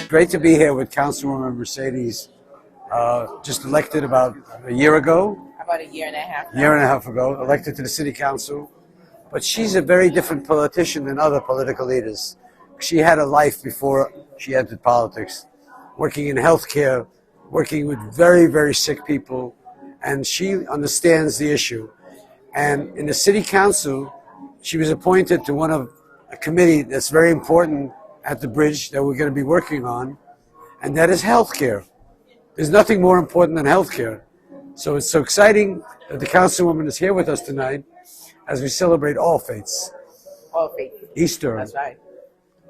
Great to be here with Councilwoman Mercedes, just elected about a year ago. About a year and a half. Year and a half ago, elected to the City Council. But she's a very different politician than other political leaders. She had a life before she entered politics, working in healthcare, working with very, very sick people, and she understands the issue. And in the City Council, she was appointed to a committee that's very important at the Bridge that we're going to be working on, and that is healthcare. There's nothing more important than healthcare. So it's so exciting that the Councilwoman is here with us tonight as we celebrate all faiths. All faiths. Easter. That's right.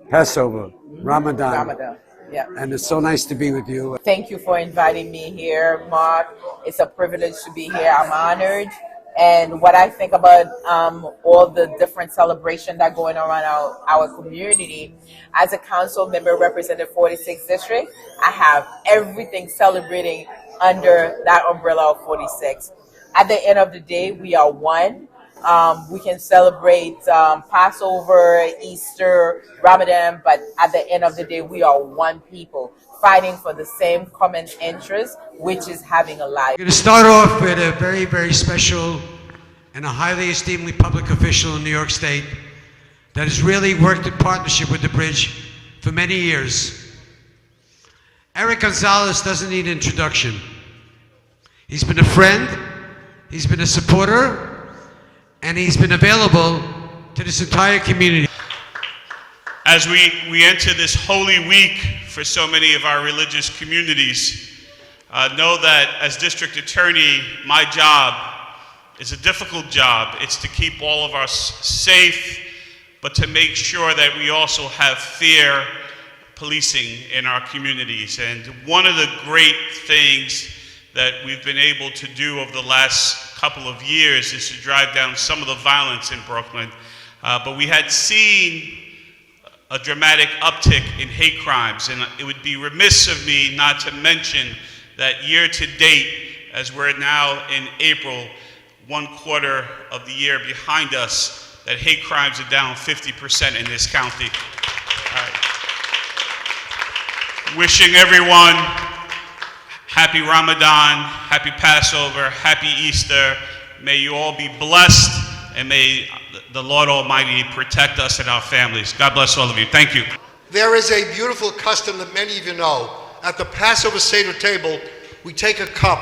Passover, Ramadan. Ramadan. Yeah. And it's so nice to be with you. Thank you for inviting me here, Mark. It's a privilege to be here. I'm honored. And what I think about all the different celebrations that are going on around our community, as a council member representing 46th District, I have everything celebrating under that umbrella of 46. At the end of the day, we are one. We can celebrate Passover, Easter, Ramadan, but at the end of the day, we are one people fighting for the same common interest, which is having a life. I'm going to start off with a very, very special and a highly esteemed public official in New York State that has really worked in partnership with the Bridge for many years. Eric Gonzalez doesn't need introduction. He's been a friend, he's been a supporter, and he's been available to this entire community. As we enter this holy week for so many of our religious communities, know that as district attorney, my job is a difficult job. It's to keep all of us safe, but to make sure that we also have fair policing in our communities. And one of the great things that we've been able to do over the last couple of years is to drive down some of the violence in Brooklyn. But we had seen a dramatic uptick in hate crimes, and it would be remiss of me not to mention that year to date, as we're now in April, 1/4 of the year behind us, that hate crimes are down 50% in this county. All right. Wishing everyone happy Ramadan, happy Passover, happy Easter. May you all be blessed, and may the Lord Almighty protect us and our families. God bless all of you. Thank you. There is a beautiful custom that many of you know. At the Passover Seder table, we take a cup,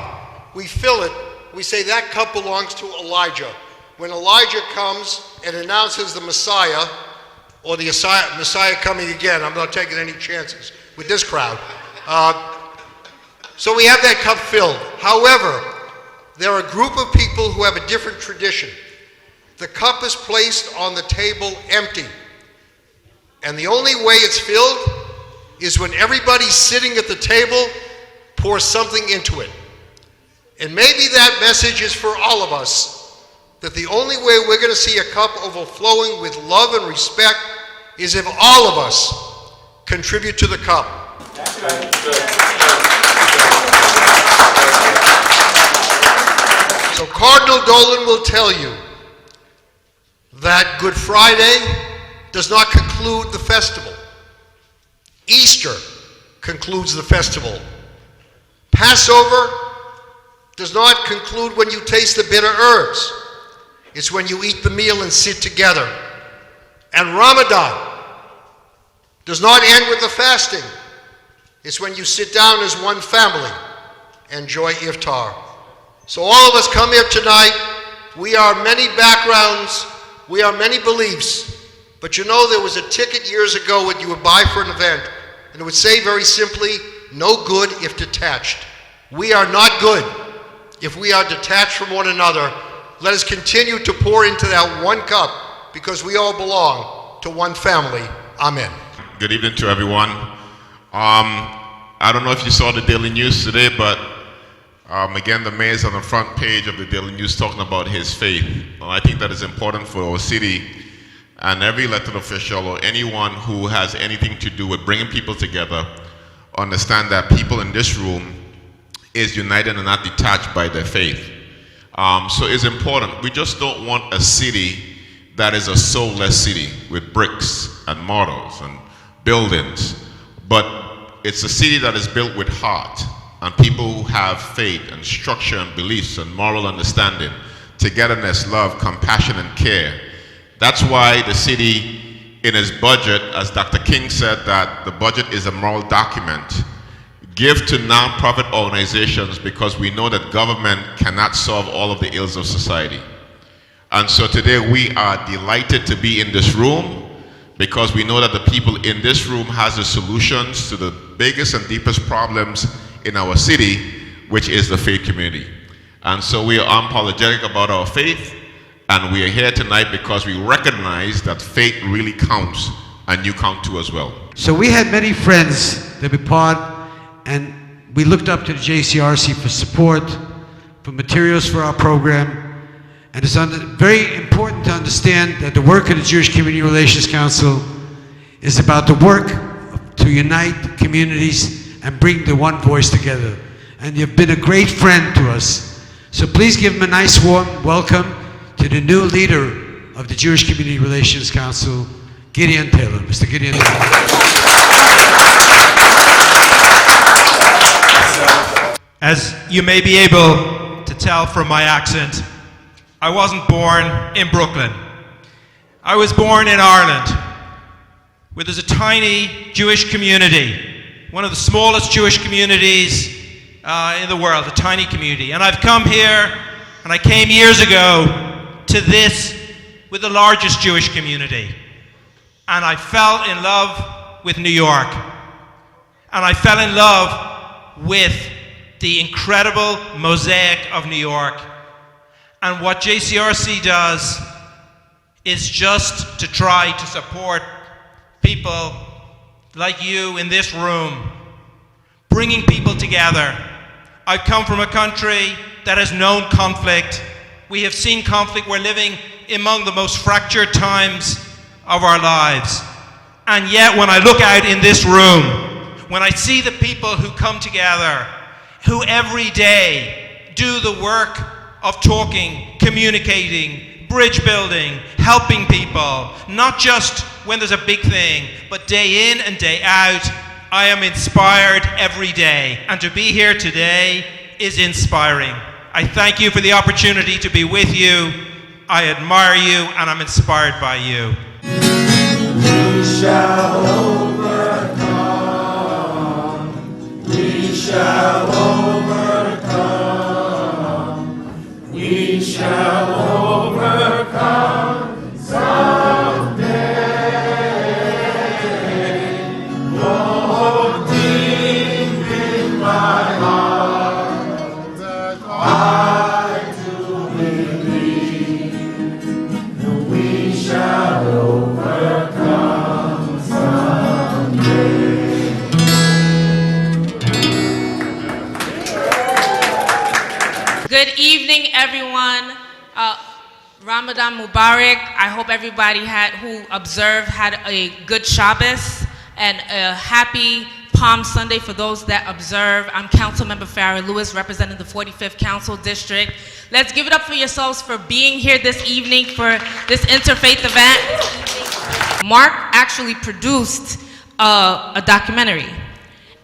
we fill it, we say that cup belongs to Elijah. When Elijah comes and announces the Messiah, or the Messiah coming again, I'm not taking any chances with this crowd. So we have that cup filled. However, there are a group of people who have a different tradition. The cup is placed on the table empty. And the only way it's filled is when everybody sitting at the table pours something into it. And maybe that message is for all of us, that the only way we're going to see a cup overflowing with love and respect is if all of us contribute to the cup. So Cardinal Dolan will tell you that Good Friday does not conclude the festival. Easter concludes the festival. Passover does not conclude when you taste the bitter herbs. It's when you eat the meal and sit together. And Ramadan does not end with the fasting. It's when you sit down as one family and enjoy iftar. So all of us come here tonight. We are many backgrounds. We are many beliefs. But you know, there was a ticket years ago that you would buy for an event, and it would say very simply, no good if detached. We are not good if we are detached from one another. Let us continue to pour into that one cup, because we all belong to one family. Amen. Good evening to everyone. I don't know if you saw the Daily News today, but again, the mayor's on the front page of the Daily News talking about his faith. Well, I think that is important for our city and every elected official or anyone who has anything to do with bringing people together. Understand that people in this room is united and not detached by their faith. So it's important. We just don't want a city that is a soulless city with bricks and mortars and buildings, but it's a city that is built with heart and people who have faith and structure and beliefs and moral understanding, togetherness, love, compassion, and care. That's why the city, in its budget, as Dr. King said, that the budget is a moral document, give to nonprofit organizations, because we know that government cannot solve all of the ills of society. And so today we are delighted to be in this room, because we know that the people in this room has the solutions to the biggest and deepest problems in our city, which is the faith community. And so we are unapologetic about our faith, and we are here tonight because we recognize that faith really counts, and you count too as well. So we had many friends that were part, and we looked up to the JCRC for support, for materials for our program. And it's very important to understand that the work of the Jewish Community Relations Council is about the work to unite communities and bring the one voice together. And you've been a great friend to us. So please give him a nice warm welcome to the new leader of the Jewish Community Relations Council, Gideon Taylor. Mr. Gideon Taylor. As you may be able to tell from my accent, I wasn't born in Brooklyn. I was born in Ireland, where there's a tiny Jewish community, one of the smallest Jewish communities in the world, a tiny community. And I've come here, and I came years ago to this with the largest Jewish community. And I fell in love with New York. And I fell in love with the incredible mosaic of New York. And what JCRC does is just to try to support people like you in this room, bringing people together. I've come from a country that has known conflict. We have seen conflict. We're living among the most fractured times of our lives. And yet when I look out in this room, when I see the people who come together, who every day do the work of talking, communicating, bridge building, helping people, not just when there's a big thing, but day in and day out, I am inspired every day. And to be here today is inspiring. I thank you for the opportunity to be with you. I admire you and I'm inspired by you. We shall overcome. We shall overcome. We shall overcome someday. Oh, deep in my heart, that I do believe that we shall overcome someday. Good evening, everyone. Ramadan Mubarak. I hope everybody who observed had a good Shabbos and a happy Palm Sunday for those that observe. I'm Councilmember Farrah Lewis, representing the 45th Council District. Let's give it up for yourselves for being here this evening for this interfaith event. Mark actually produced a documentary.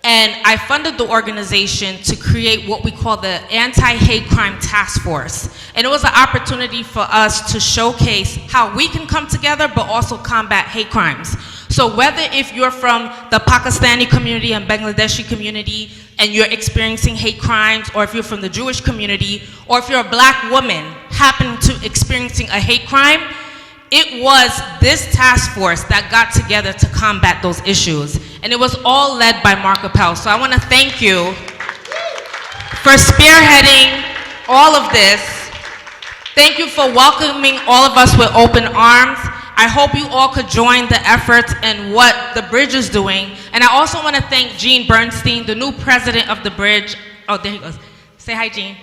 And I funded the organization to create what we call the Anti-Hate Crime Task Force. And it was an opportunity for us to showcase how we can come together, but also combat hate crimes. So whether if you're from the Pakistani community and Bangladeshi community, and you're experiencing hate crimes, or if you're from the Jewish community, or if you're a black woman happening to experiencing a hate crime, it was this task force that got together to combat those issues. And it was all led by Mark Appel. So I want to thank you for spearheading all of this. Thank you for welcoming all of us with open arms. I hope you all could join the efforts and what The Bridge is doing. And I also want to thank Gene Bernstein, the new president of The Bridge. Oh, there he goes. Say hi, Gene.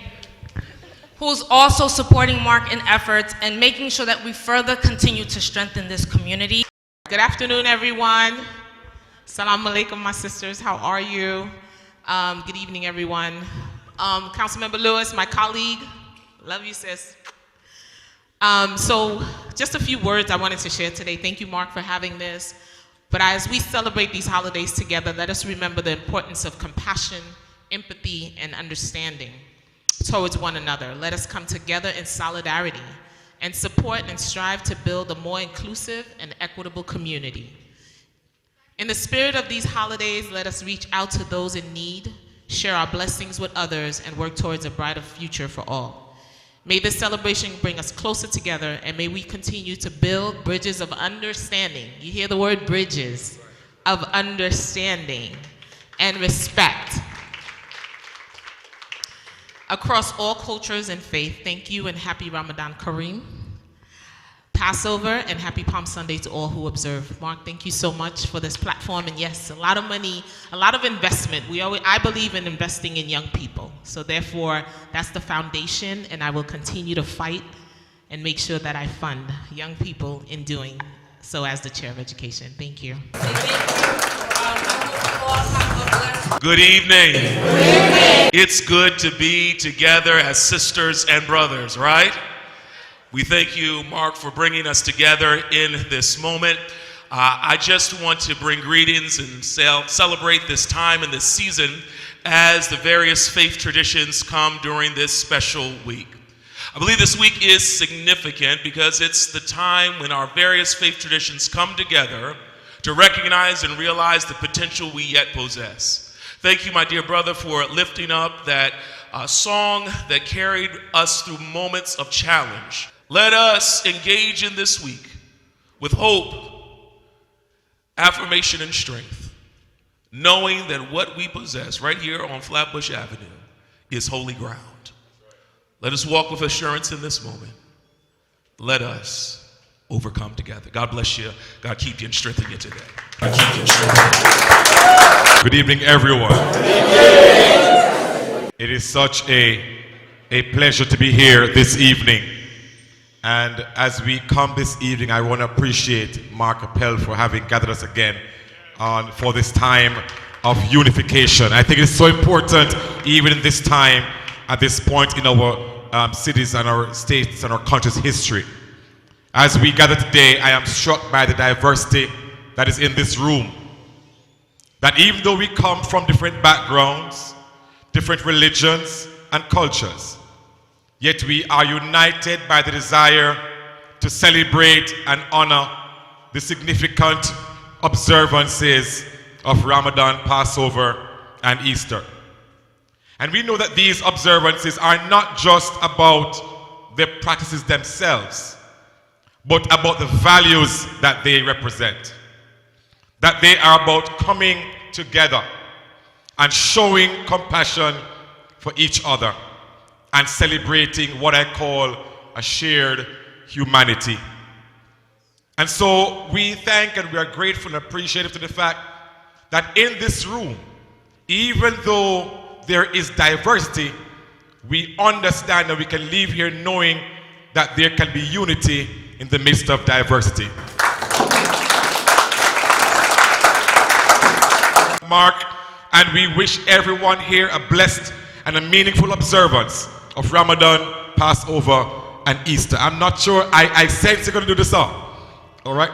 Who's also supporting Mark in efforts and making sure that we further continue to strengthen this community. Good afternoon, everyone. Salam alaikum, my sisters. How are you? Good evening, everyone. Councilmember Lewis, my colleague, Love you, sis. So just a few words I wanted to share today. Thank you, Mark, for having this. But as we celebrate these holidays together, let us remember the importance of compassion, empathy, and understanding towards one another. Let us come together in solidarity and support and strive to build a more inclusive and equitable community. In the spirit of these holidays, let us reach out to those in need, share our blessings with others, and work towards a brighter future for all. May this celebration bring us closer together, and may we continue to build bridges of understanding. You hear the word bridges of understanding and respect across all cultures and faith. Thank you and happy Ramadan Kareem, Passover, and happy Palm Sunday to all who observe. Mark, thank you so much for this platform. And yes, a lot of money, a lot of investment. I believe in investing in young people. So therefore, that's the foundation, and I will continue to fight and make sure that I fund young people in doing so as the chair of education. Thank you. Good evening. Good evening. It's good to be together as sisters and brothers, right? We thank you, Mark, for bringing us together in this moment. I just want to bring greetings and celebrate this time and this season as the various faith traditions come during this special week. I believe this week is significant because it's the time when our various faith traditions come together to recognize and realize the potential we yet possess. Thank you, my dear brother, for lifting up that song that carried us through moments of challenge. Let us engage in this week with hope, affirmation, and strength, knowing that what we possess right here on Flatbush Avenue is holy ground. Let us walk with assurance in this moment. Let us overcome together. God bless you. God keep you and strengthen you today. God keep you and strengthen you. Good evening, everyone. Good evening. It is such a pleasure to be here this evening. And as we come this evening, I want to appreciate Mark Appel for having gathered us again for this time of unification. I think it's so important, even in this time, at this point in our cities and our states and our country's history. As we gather today, I am struck by the diversity that is in this room. That even though we come from different backgrounds, different religions and cultures, yet we are united by the desire to celebrate and honor the significant observances of Ramadan, Passover, and Easter. And we know that these observances are not just about the practices themselves, but about the values that they represent. That they are about coming together and showing compassion for each other and celebrating what I call a shared humanity. And so we thank and we are grateful and appreciative to the fact that in this room, even though there is diversity, we understand that we can leave here knowing that there can be unity in the midst of diversity. Mark, and we wish everyone here a blessed and a meaningful observance of Ramadan, Passover, and Easter. I'm not sure, I sense you're going to do the song. All right?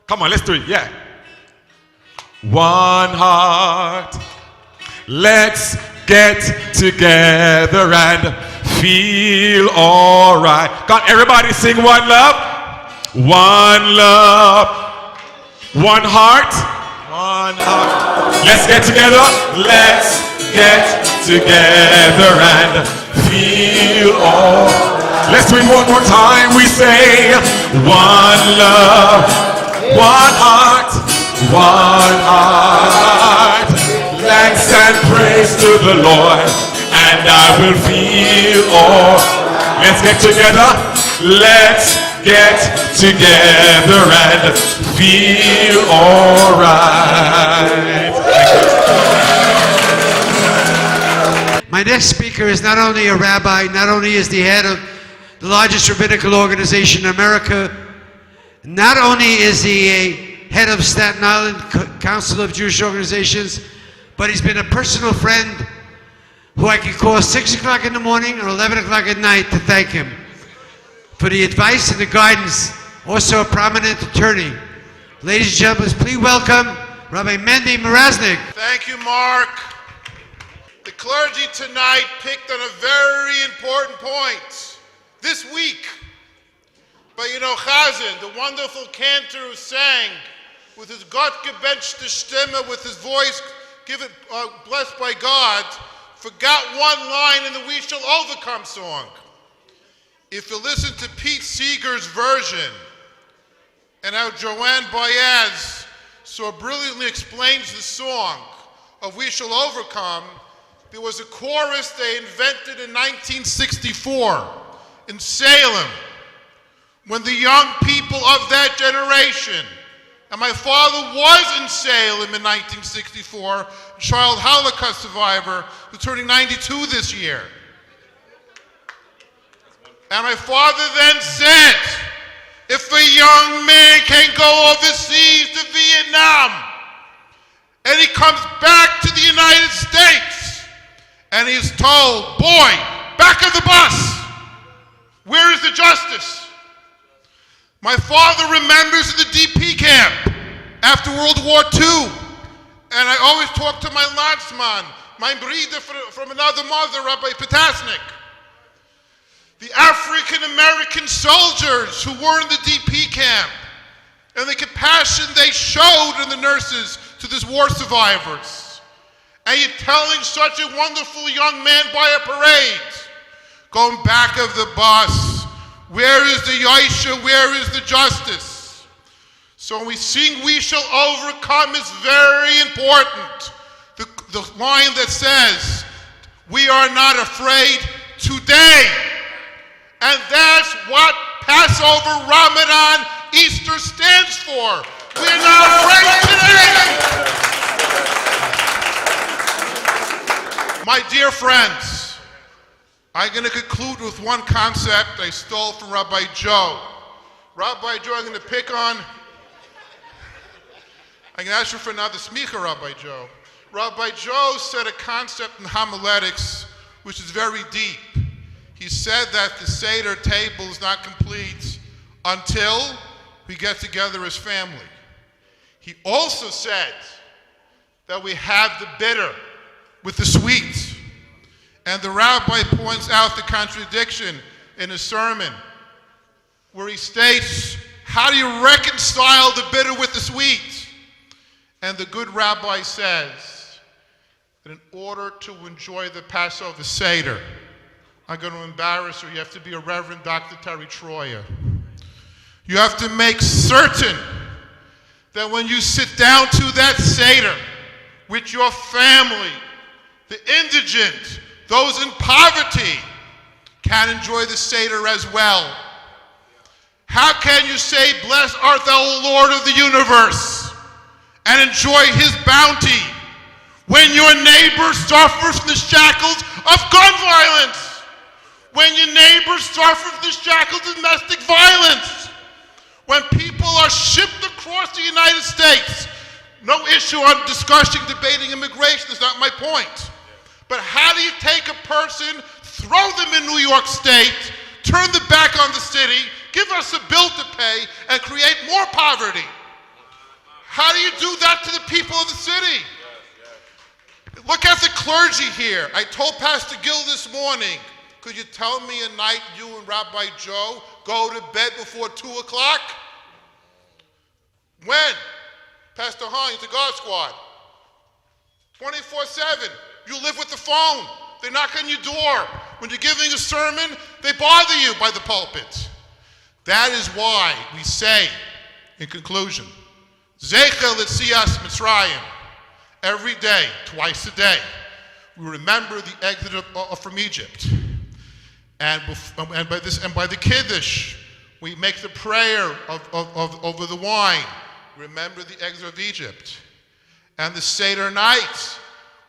Come on, let's do it, yeah. One heart, let's get together and feel all right. Got everybody sing one love? One love, one heart, one heart. Let's get together, let's get together and feel all right. Let's do it one more time. We say one love, one heart, one heart. Thanks and praise to the Lord, and I will feel all. Let's get together. Let's get together and feel all right. My next speaker is not only a rabbi, not only is the head of the largest rabbinical organization in America, not only is he a head of Staten Island Council of Jewish Organizations, but he's been a personal friend who I can call 6 o'clock in the morning or 11 o'clock at night to thank him for the advice and the guidance, also a prominent attorney. Ladies and gentlemen, please welcome Rabbi Mendy Mraznik. Thank you, Mark. The clergy tonight picked on a very important point this week. But you know, Chazan, the wonderful cantor who sang with his Gottgebenchte Stimme, with his voice given, blessed by God, forgot one line in the We Shall Overcome song. If you listen to Pete Seeger's version, and how Joanne Baez so brilliantly explains the song of We Shall Overcome, there was a chorus they invented in 1964 in Salem, when the young people of that generation, and my father was in Salem in 1964, child Holocaust survivor, who's turning 92 this year. And my father then said, if a young man can go overseas to Vietnam, and he comes back to the United States, and he's told, boy, back of the bus, where is the justice? My father remembers the DP camp after World War II, and I always talk to my Landsman, my breeder from another mother, Rabbi Potasnik. The African-American soldiers who were in the DP camp, and the compassion they showed in the nurses to these war survivors. And you're telling such a wonderful young man by a parade, going back of the bus, where is the Yosha, where is the justice? So when we sing We Shall Overcome is very important. The line that says, we are not afraid today. And that's what Passover, Ramadan, Easter stands for. We're not afraid today. My dear friends, I'm going to conclude with one concept I stole from Rabbi Joe. Rabbi Joe, I'm going to pick on. I can ask you for another smicha, Rabbi Joe. Rabbi Joe said a concept in homiletics which is very deep. He said that the Seder table is not complete until we get together as family. He also said that we have the bitter with the sweet. And the rabbi points out the contradiction in his sermon where he states, how do you reconcile the bitter with the sweet? And the good rabbi says that in order to enjoy the Passover Seder, I'm going to embarrass you. You have to be a Reverend Dr. Terry Troyer. You have to make certain that when you sit down to that Seder with your family, the indigent, those in poverty, can enjoy the Seder as well. How can you say, blessed art thou, O Lord of the universe, and enjoy his bounty when your neighbor suffers from the shackles of gun violence? When your neighbors suffer from the shackles of domestic violence, when people are shipped across the United States, no issue on discussing, debating immigration is not my point. But how do you take a person, throw them in New York State, turn the back on the city, give us a bill to pay, and create more poverty? How do you do that to the people of the city? Look at the clergy here. I told Pastor Gill this morning, could you tell me a night you and Rabbi Joe go to bed before 2 o'clock? When? Pastor Hines, the God Squad. 24/7. You live with the phone. They knock on your door. When you're giving a sermon, they bother you by the pulpit. That is why we say, in conclusion, Zecher L'Tzias Mitzrayim. Every day, twice a day, we remember the exit from Egypt. And by the Kiddush, we make the prayer over the wine. Remember the exit of Egypt. And the Seder night,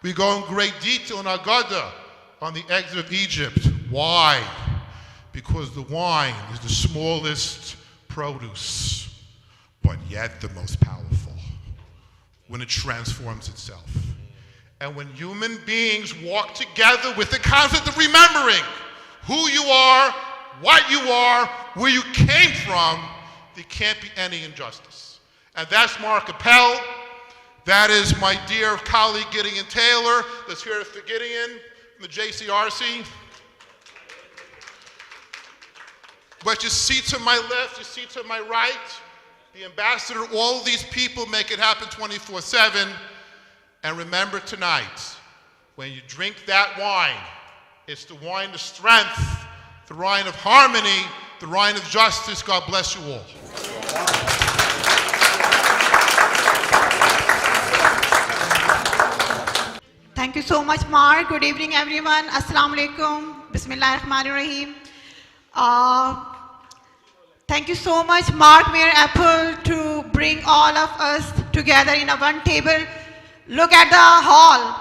we go in great detail in Agada on the exit of Egypt. Why? Because the wine is the smallest produce, but yet the most powerful when it transforms itself. And when human beings walk together with the concept of remembering who you are, what you are, where you came from, there can't be any injustice. And that's Mark Appel. That is my dear colleague Gideon Taylor, that's here for Gideon from the JCRC. But you see to my left, you see to my right, the ambassador, all of these people make it happen 24/7. And remember tonight, when you drink that wine, it's the wine of strength, the wine of harmony, the wine of justice. God bless you all. Thank you so much, Mark. Good evening, everyone. Assalamu alaikum. Bismillah ar-Rahman ar-Rahim. Thank you so much, Mark, Mayor Appel, to bring all of us together in a one table. Look at the hall.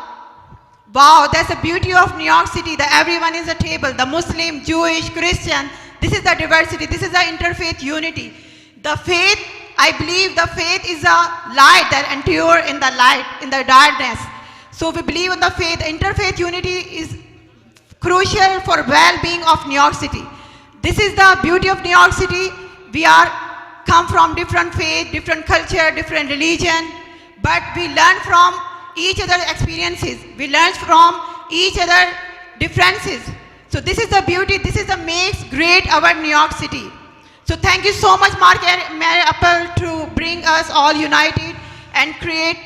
Wow, that's the beauty of New York City, that everyone is a table, the Muslim, Jewish, Christian. This is the diversity, this is the interfaith unity. The faith, I believe the faith is a light that endures in the light, in the darkness. So we believe in the faith. Interfaith unity is crucial for well-being of New York City. This is the beauty of New York City. We come from different faith, different culture, different religion, but we learn from each other's experiences. We learn from each other differences. So this is the beauty, this is the makes great our New York City. So thank you so much, Mayor Appel, to bring us all united and create.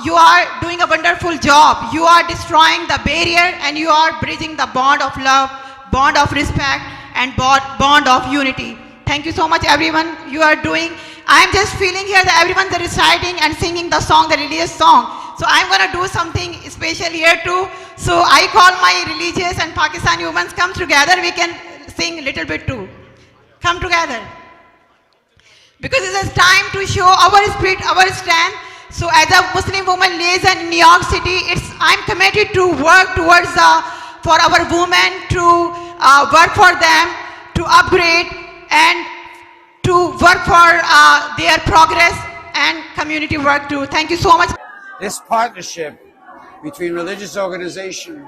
You are doing a wonderful job. You are destroying the barrier and you are bridging the bond of love, bond of respect, and bond of unity. Thank you so much, everyone. You are doing. I'm just feeling here that everyone's reciting and singing the song, the religious song. So I'm going to do something special here too. So I call my religious and Pakistani women, come together. We can sing a little bit too. Come together. Because it's time to show our spirit, our strength. So as a Muslim woman lives in New York City, I'm committed to work towards for our women, to work for them, to upgrade and to work for their progress and community work too. Thank you so much. This partnership between religious organization,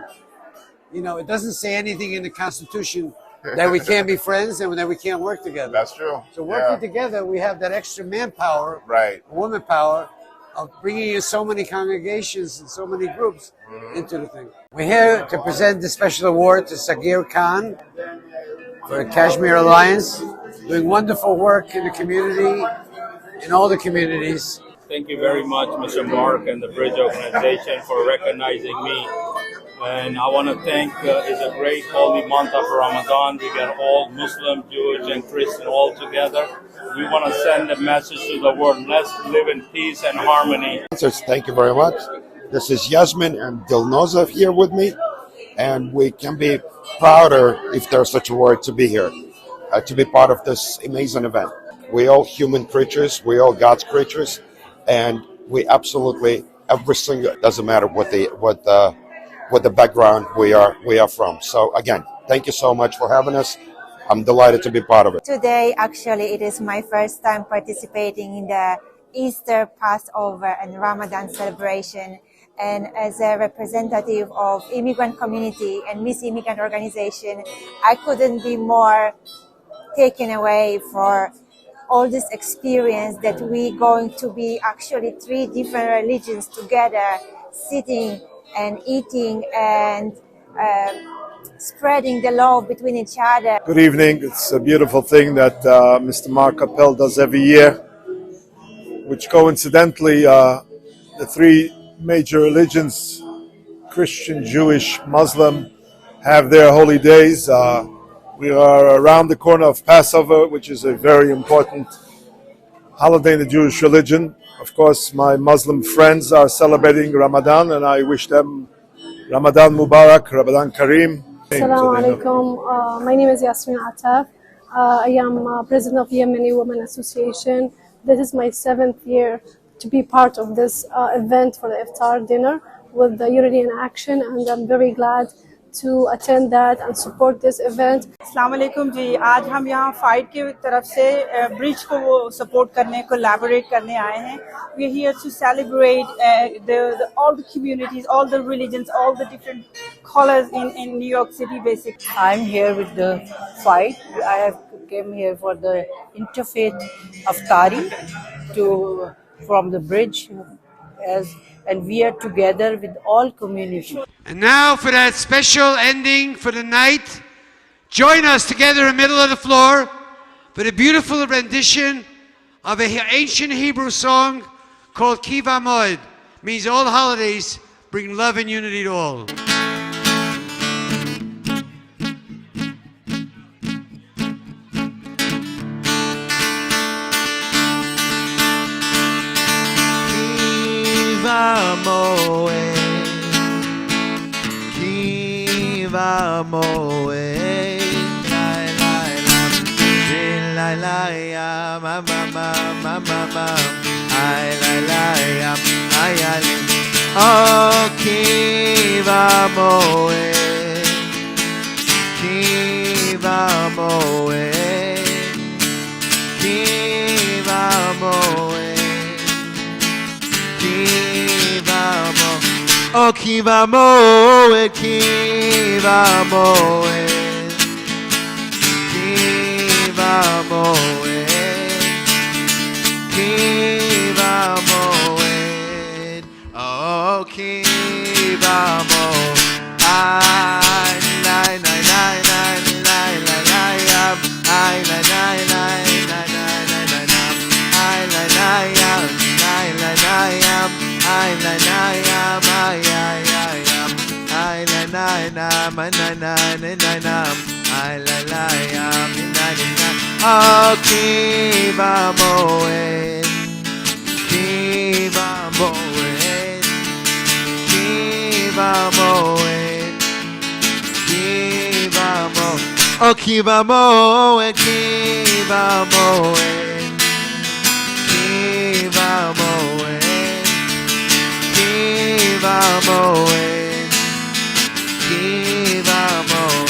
you know, it doesn't say anything in the Constitution that we can't be friends and that we can't work together. That's true. So working together, we have that extra manpower, right, woman power, of bringing in so many congregations and so many groups into the thing. We're here to present the special award to Sagir Khan for the Kashmir Alliance, doing wonderful work in the community, in all the communities. Thank you very much, Mr. Mark and the Bridge organization for recognizing me. And I want to thank, it's a great holy month of Ramadan. We got all Muslim, Jewish, and Christian all together. We want to send a message to the world. Let's live in peace and harmony. Thank you very much. This is Yasmin and Dilnoza here with me. And we can be prouder, if there's such a word, to be here, to be part of this amazing event. We all human creatures, we all God's creatures, and we absolutely, every single, doesn't matter what the background we are from. So again, thank you so much for having us. I'm delighted to be part of it. Today, actually, it is my first time participating in the Easter, Passover, and Ramadan celebration. And as a representative of immigrant community and Miss Immigrant organization, I couldn't be more taken away for all this experience that we going to be actually 3 different religions together, sitting and eating and spreading the love between each other. Good evening. It's a beautiful thing that Mr. Mark Appel does every year, which coincidentally the 3 major religions, Christian, Jewish, Muslim, have their holy days. We are around the corner of Passover, which is a very important holiday in the Jewish religion. Of course, my Muslim friends are celebrating Ramadan, and I wish them Ramadan Mubarak, Ramadan Kareem. Assalamu alaikum. My name is Yasmin Ataf. I am president of Yemeni Women Association. This is my 7th year to be part of this event for the iftar dinner with the Unity in Action, and I'm very glad to attend that and support this event. अस्सलाम वालेकुम जी, आज हम यहाँ fight की तरफ से bridge को वो सपोर्ट करने, कोलैबोरेट करने आए हैं. We are here to celebrate all the communities, all the religions, all the different colors in New York City basically. I'm here with the fight. I have came here for the Interfaith Ep3 from the bridge, and we are together with all community. And now for that special ending for the night, join us together in the middle of the floor for the beautiful rendition of an ancient Hebrew song called Kiva Moed. Means all holidays bring love and unity to all. Kiva Moed, la la ya, ma ma ma ma ma ma, ay la ya, ay ay. Oh, Kiva Moed, Kiva Moed, Kiva Moed, Kiva Moed. Oh, Kiva Moed, Kiva Moed, Kiva Moed, Kiva Moed. Oh, Kiva Moed. Ay, la la la la la la la ya. Ay, la la la la la la la la. Ay, la la ya, la la la ya. Ay, la la ya, ma ya ya ya. Ay, la la na ma na na na na na. Ay, la la ya, mi na na na. Oh, Kiva Moed, Kiva Moed, Kiva Moed, Kiva Moed. Oh, Kiva Moed, Kiva Moed, Kiva Moed, Kiva Moed, Kiva Moed.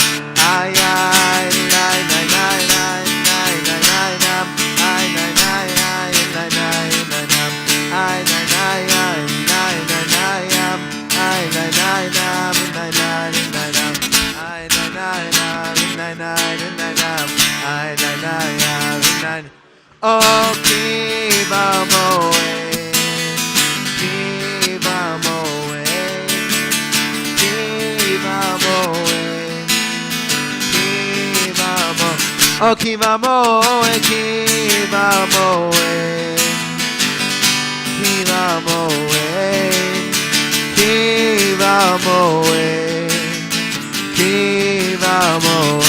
Ay ay la la la la la la la la. Ay la la ay la la la la. Ay la la ay la la la la. Ay la la la la la la la. Ay la la la la la la la. Ay la la la la. Oh, Kiva Moed, Kiva Moed, Kiva Moed, Kiva Moed. Oh, Kiva Moed, Kiva Moed, Kiva Moed, Kiva Moed, Kiva Moed.